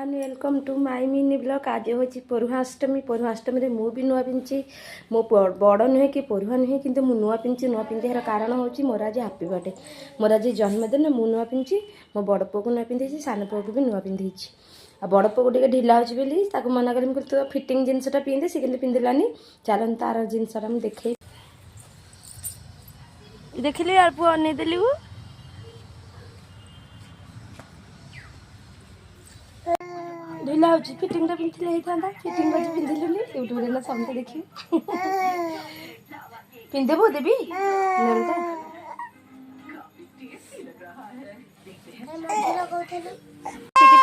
And welcome to my mini blog. आज हूँ परुहाष्टमी। परुहाष्टमी मु भी नुआ पिंधि मो बड़ नुहे कि परुहा नुहे कि नुआ पिंधि नुआ पिंधार कारण हूँ मोर आज हापी बर्थडे मोर आज जन्मदिन मु नुआ पिंधि मो बड़ पुओ को नुआ पिंधि सान पुओ को भी नुआ पिंधि आ बड़ पुओ टे ढिला हो बोली मना कर तो फिटिंग जिनसटा पिंधे सी कि पिंधिलानी चल तार जिनसटा मुझे देखे देखिली यार पुओ अनेदेली ढिला हो फिटिंग पिंधि होता फिटिंग आज पिंधिलुनि यूट्यूब ना समझे देखिए पिंधेबू देवी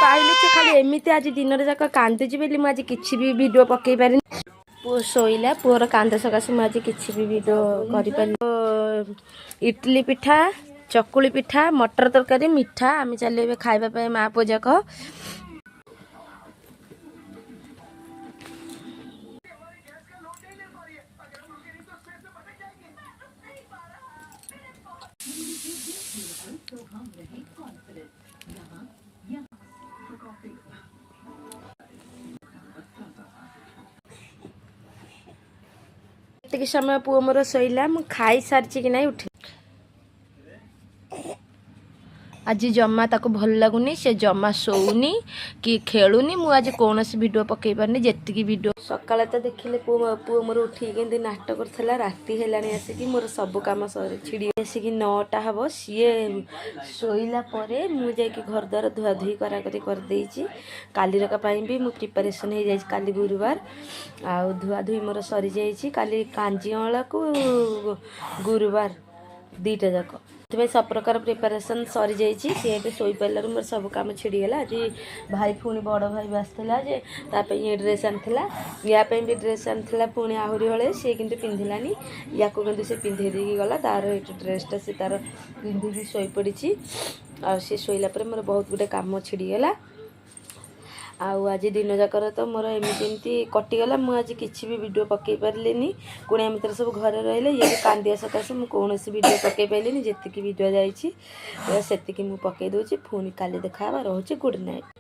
पाइले से खाली एमती आज दिन जाक कांदुची बोली मुझे किसी भी वीडियो पकई पारि पुओ शोला पुओर कांद सकाशे मुझे किसी भी वीडियो कर इडली पिठा चकुली पिठा मटर तरकारी मिठा आम चल खावाई माँ पुओ जाक समय पुओ मोर शोला मु खाई सारी कि नहीं उठे आज जमा ताको भल लगुनि से जमा शोनी कि खेलुनी मु आज कौन वीडियो पकई पारनी जी वीडियो सकाଳେ तो देखिले पुओ मोर उठी के नाटक करथला राती हेलानी आसिकी मोर सब काम सरी छिड़ी आसिकी 9टा हबो सीए शोइला परे मु जाके घर द्वार धुआ धुई करा कर देइची काली रका पई भी मु प्रिपरेशन हो जाई काली गुरुवार आ धुआ धुई मोर सरी जाइची काली कांजीला को गुरुवार दीटा जाक सब प्रकार प्रिपरेशन सरी जाइए सी ए शोई पार मोर सब कम छिड़ीगला आज भाई पुणी बड़ भाई भी आसाला जे ये ड्रेस आनीला यापाई भी ड्रेस आनीला पुणी आहरी हले सी कि पिंधिलानी या कि से पिंधे देकी गला तार ये ड्रेसटा से तार पिंधिकी शोई पड़ी आ सी शोला मोर बहुत गुटे कम छिड़ीगला आज दिन जाकर तो मोर एमती कटिगला मुझे आज किसी भी वीडियो पकई पार्ली कुणिया मित्र सब घरे रही ये कांदिया सकाशे मुझे कौन वीडियो पकई पार्ली जी वीडियो जाइए से पकई दूसरी पुणी काली देखा रोचे गुड नाइट।